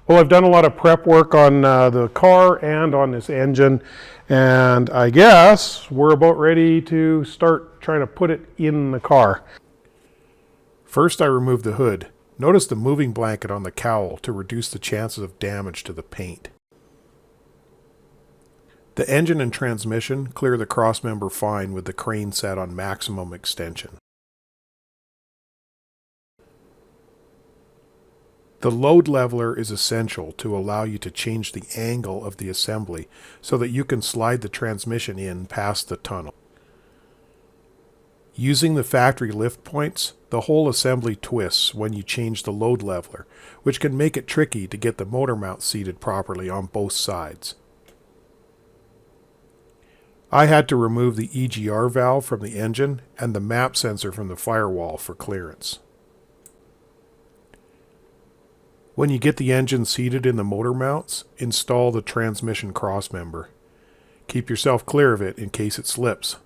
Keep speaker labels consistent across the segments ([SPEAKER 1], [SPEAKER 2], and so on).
[SPEAKER 1] Well, I've done a lot of prep work on the car and on this engine, and I guess we're about ready to start trying to put it in the car. First, I removed the hood. Notice the moving blanket on the cowl to reduce the chances of damage to the paint. The engine and transmission clear the crossmember fine with the crane set on maximum extension. The load leveler is essential to allow you to change the angle of the assembly so that you can slide the transmission in past the tunnel. Using the factory lift points, the whole assembly twists when you change the load leveler, which can make it tricky to get the motor mount seated properly on both sides. I had to remove the EGR valve from the engine and the map sensor from the firewall for clearance. When you get the engine seated in the motor mounts, install the transmission crossmember. Keep yourself clear of it in case it slips.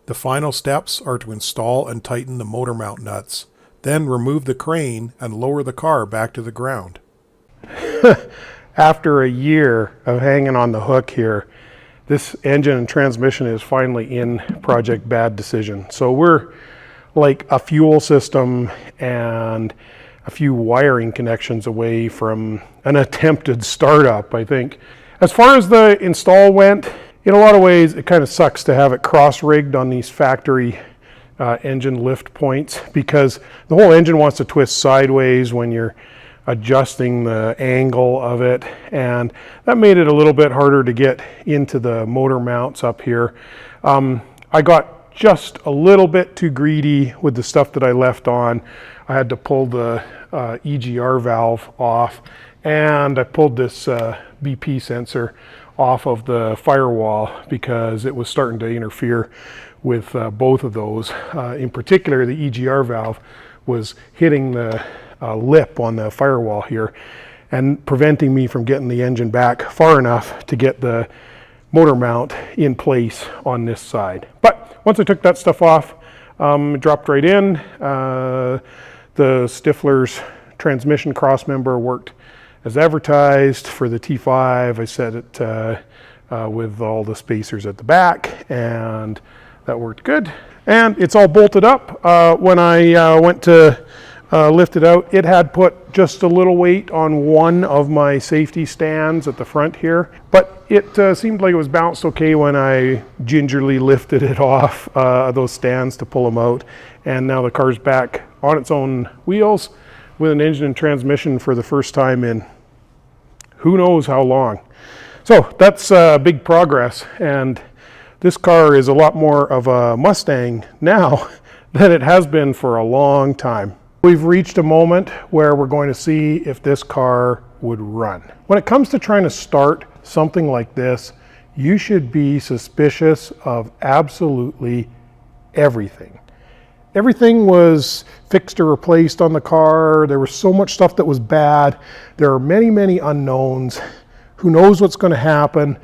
[SPEAKER 1] The final steps are to install and tighten the motor mount nuts, then remove the crane and lower the car back to the ground. After a year of hanging on the hook here, this engine and transmission is finally in Project Bad Decision. So we're like a fuel system and a few wiring connections away from an attempted startup, I think. As far as the install went, in a lot of ways, it kind of sucks to have it cross-rigged on these factory engine lift points, because the whole engine wants to twist sideways when you're adjusting the angle of it, and that made it a little bit harder to get into the motor mounts up here. I got just a little bit too greedy with the stuff that I left on. I had to pull the EGR valve off, and I pulled this BP sensor off of the firewall because it was starting to interfere with both of those. In particular, the EGR valve was hitting the lip on the firewall here and preventing me from getting the engine back far enough to get the motor mount in place on this side. But once I took that stuff off, it dropped right in. The Stifler's transmission crossmember worked as advertised for the T5. I set it with all the spacers at the back, and that worked good. And it's all bolted up. When I went to lift it out, it had put just a little weight on one of my safety stands at the front here, but it seemed like it was balanced okay when I gingerly lifted it off those stands to pull them out. And now the car's back on its own wheels with an engine and transmission for the first time in who knows how long. So that's big progress, and this car is a lot more of a Mustang now than it has been for a long time. We've reached a moment where we're going to see if this car would run. When it comes to trying to start something like this, you should be suspicious of absolutely everything. Everything was fixed or replaced on the car. There was so much stuff that was bad. There are many, many unknowns. Who knows what's going to happen?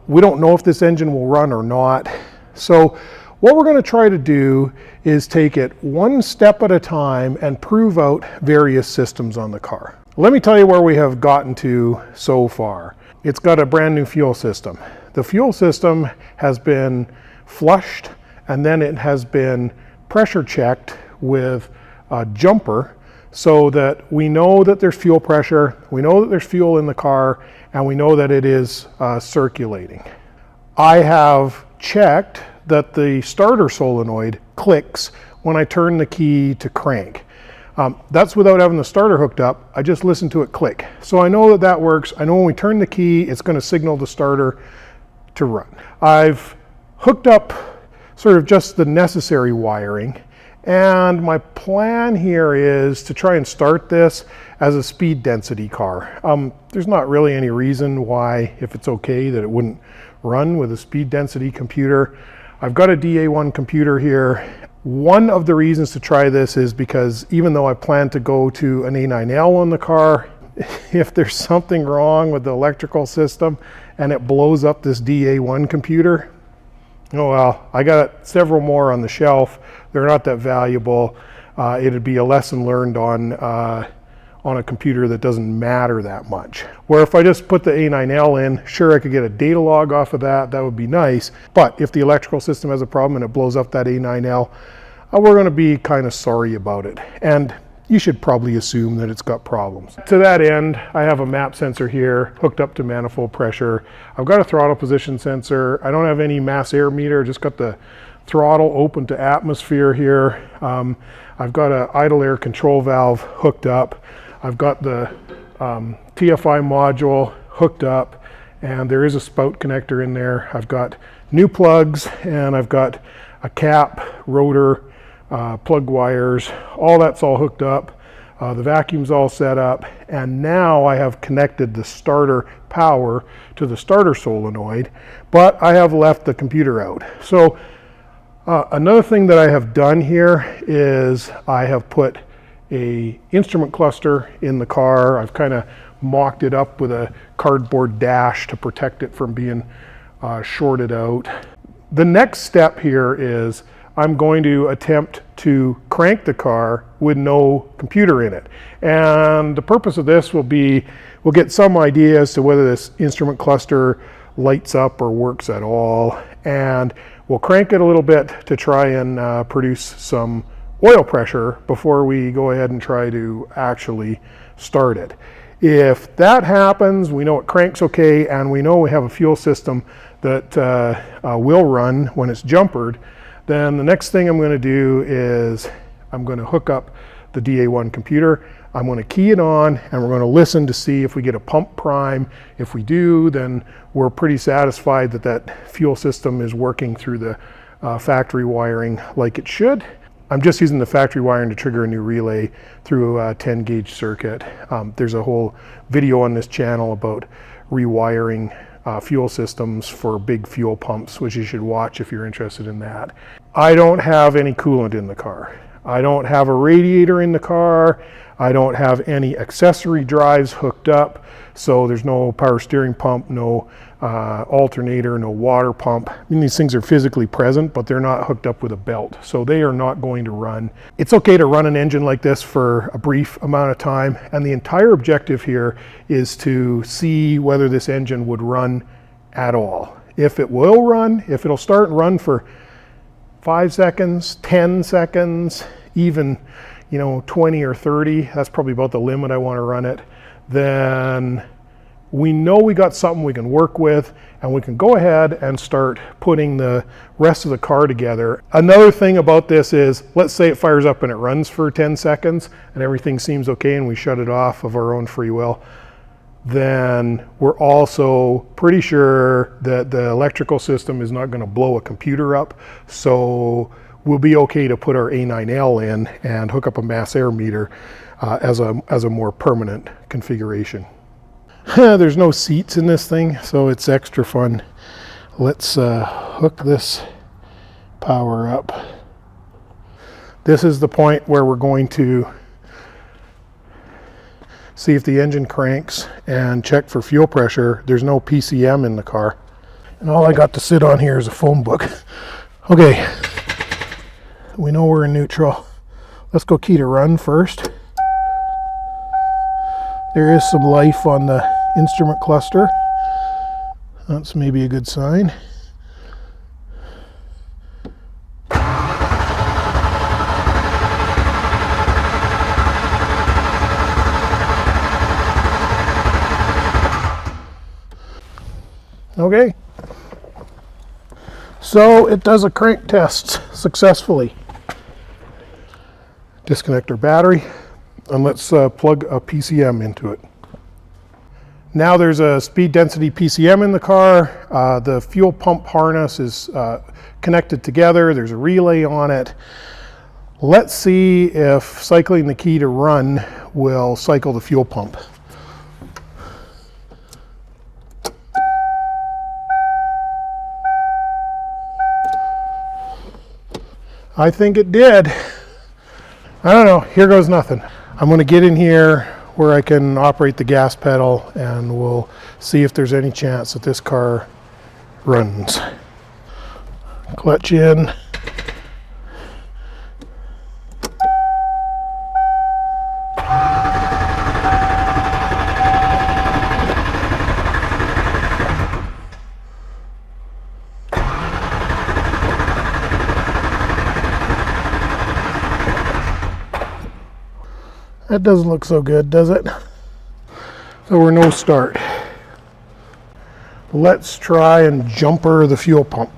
[SPEAKER 1] We don't know if this engine will run or not. So what we're going to try to do is take it one step at a time and prove out various systems on the car. Let me tell you where we have gotten to so far. It's got a brand new fuel system. The fuel system has been flushed, and then it has been pressure checked with a jumper so that we know that there's fuel pressure, we know that there's fuel in the car, and we know that it is circulating. I have checked that the starter solenoid clicks when I turn the key to crank. That's without having the starter hooked up. I just listen to it click. So I know that that works. I know when we turn the key, it's going to signal the starter to run. I've hooked up sort of just the necessary wiring, and my plan here is to try and start this as a speed density car. There's not really any reason why, if it's okay, that it wouldn't run with a speed density computer. I've got a DA1 computer here. One of the reasons to try this is because even though I plan to go to an A9L on the car, if there's something wrong with the electrical system and it blows up this DA1 computer, oh well, I got several more on the shelf. They're not that valuable. it'd be a lesson learned on a computer that doesn't matter that much. Where if I just put the A9L in, sure, I could get a data log off of that, that would be nice. But if the electrical system has a problem and it blows up that A9L, we're going to be kind of sorry about it. And you should probably assume that it's got problems. To that end, I have a map sensor here hooked up to manifold pressure. I've got a throttle position sensor. I don't have any mass air meter, just got the throttle open to atmosphere here. I've got an idle air control valve hooked up. I've got the TFI module hooked up, and there is a spout connector in there. I've got new plugs, and I've got a cap, rotor, plug wires, all that's all hooked up. The vacuum's all set up, and now I have connected the starter power to the starter solenoid, but I have left the computer out. So another thing that I have done here is I have put a instrument cluster in the car. I've kind of mocked it up with a cardboard dash to protect it from being shorted out. The next step here is I'm going to attempt to crank the car with no computer in it. And the purpose of this will be, we'll get some idea as to whether this instrument cluster lights up or works at all. And we'll crank it a little bit to try and produce some oil pressure before we go ahead and try to actually start it. If that happens, we know it cranks okay, and we know we have a fuel system that will run when it's jumpered. Then the next thing I'm going to do is I'm going to hook up the DA1 computer. I'm going to key it on, and we're going to listen to see if we get a pump prime. If we do, then we're pretty satisfied that that fuel system is working through the factory wiring like it should. I'm just using the factory wiring to trigger a new relay through a 10 gauge circuit. There's a whole video on this channel about rewiring fuel systems for big fuel pumps, which you should watch if you're interested in that. I don't have any coolant in the car. I don't have a radiator in the car. I don't have any accessory drives hooked up. So there's no power steering pump, no alternator, no water pump. I mean, these things are physically present, but they're not hooked up with a belt. So they are not going to run. It's okay to run an engine like this for a brief amount of time. And the entire objective here is to see whether this engine would run at all. If it will run, if it'll start and run for 5 seconds, 10 seconds, even 20 or 30, that's probably about the limit I want to run it, then we know we got something we can work with, and we can go ahead and start putting the rest of the car together. Another thing about this is, let's say it fires up and it runs for 10 seconds and everything seems okay and we shut it off of our own free will. Then we're also pretty sure that the electrical system is not going to blow a computer up. So we'll be okay to put our A9L in and hook up a mass air meter as a more permanent configuration. There's no seats in this thing, so it's extra fun. Let's hook this power up. This is the point where we're going to see if the engine cranks and check for fuel pressure. There's no PCM in the car. And all I got to sit on here is a phone book. Okay, we know we're in neutral. Let's go key to run first. There is some life on the instrument cluster. That's maybe a good sign. Okay, so it does a crank test successfully. Disconnect our battery, and let's plug a PCM into it. Now there's a speed density PCM in the car. The fuel pump harness is connected together. There's a relay on it. Let's see if cycling the key to run will cycle the fuel pump. I think it did. I don't know, here goes nothing. I'm gonna get in here where I can operate the gas pedal, and we'll see if there's any chance that this car runs. Clutch in. That doesn't look so good, does it? So we're no start. Let's try and jumper the fuel pump.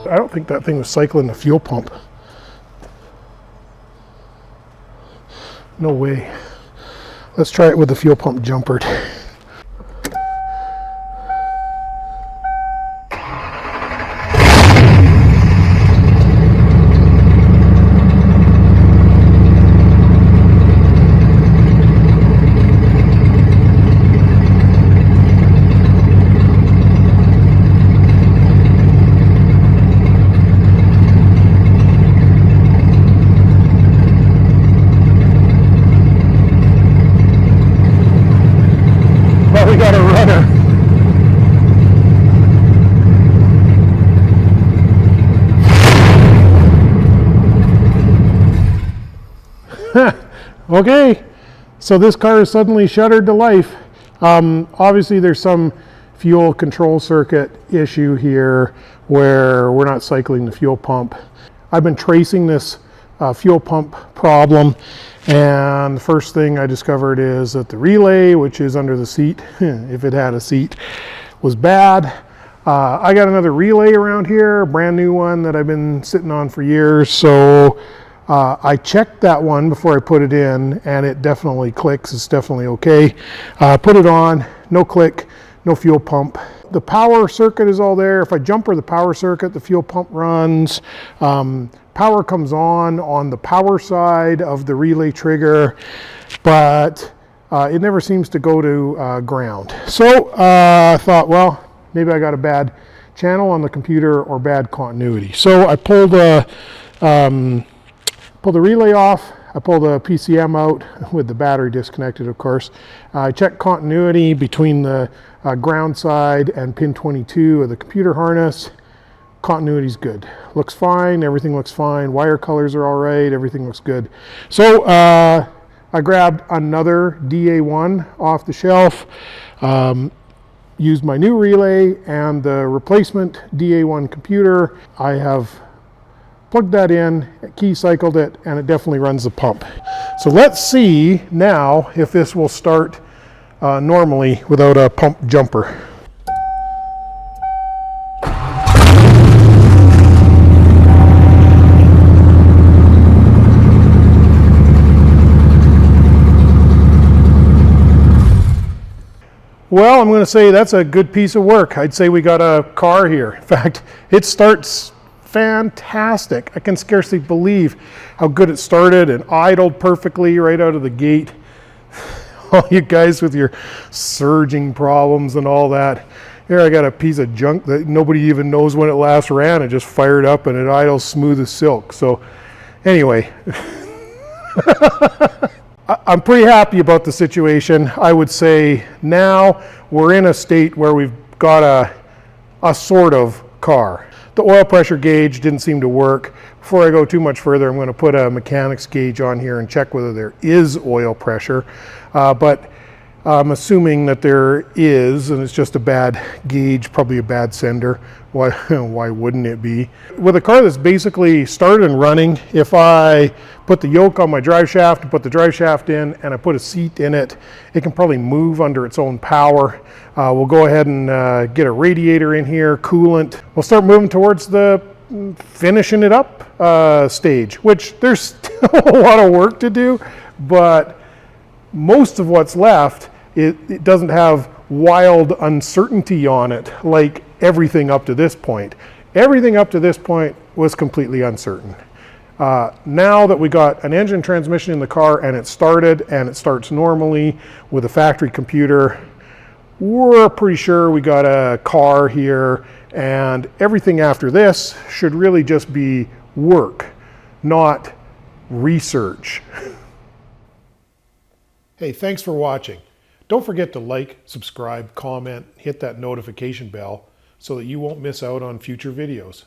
[SPEAKER 1] I don't think that thing was cycling the fuel pump. No way. Let's try it with the fuel pump jumpered. Well, we got a runner. Okay, so this car is suddenly shuttered to life. Obviously there's some fuel control circuit issue here where we're not cycling the fuel pump. I've been tracing this fuel pump problem, and the first thing I discovered is that the relay, which is under the seat, if it had a seat, was bad. I got another relay around here, a brand new one that I've been sitting on for years, so I checked that one before I put it in, and it definitely clicks. It's definitely okay. Put it on, no click, no fuel pump. The power circuit is all there. If I jumper the power circuit, the fuel pump runs. Power comes on the power side of the relay trigger, but it never seems to go to ground. So I thought, well, maybe I got a bad channel on the computer or bad continuity. So I pulled the relay off. I pulled the PCM out with the battery disconnected, of course. I checked continuity between the ground side and pin 22 of the computer harness. Continuity's good. Looks fine. Everything looks fine. Wire colors are all right. Everything looks good. So I grabbed another DA1 off the shelf, used my new relay and the replacement DA1 computer. I have plugged that in, key cycled it, and it definitely runs the pump. So let's see now if this will start normally without a pump jumper. Well, I'm going to say that's a good piece of work. I'd say we got a car here. In fact, it starts fantastic. I can scarcely believe how good it started and idled perfectly right out of the gate. All you guys with your surging problems and all that. Here I got a piece of junk that nobody even knows when it last ran. It just fired up and it idles smooth as silk. So anyway, I'm pretty happy about the situation. I would say now we're in a state where we've got a sort of car. The oil pressure gauge didn't seem to work. Before I go too much further, I'm going to put a mechanics gauge on here and check whether there is oil pressure. But I'm assuming that there is, and it's just a bad gauge, probably a bad sender. Why wouldn't it be? With a car that's basically started and running, if I put the yoke on my drive shaft and put the drive shaft in and I put a seat in it, it can probably move under its own power. We'll go ahead and get a radiator in here, coolant. We'll start moving towards the finishing it up stage, which there's still a lot of work to do, but most of what's left, it doesn't have wild uncertainty on it like everything up to this point. Everything up to this point was completely uncertain. Now that we got an engine transmission in the car and it started and it starts normally with a factory computer, we're pretty sure we got a car here, and everything after this should really just be work, not research. Hey, thanks for watching. Don't forget to like, subscribe, comment, hit that notification bell so that you won't miss out on future videos.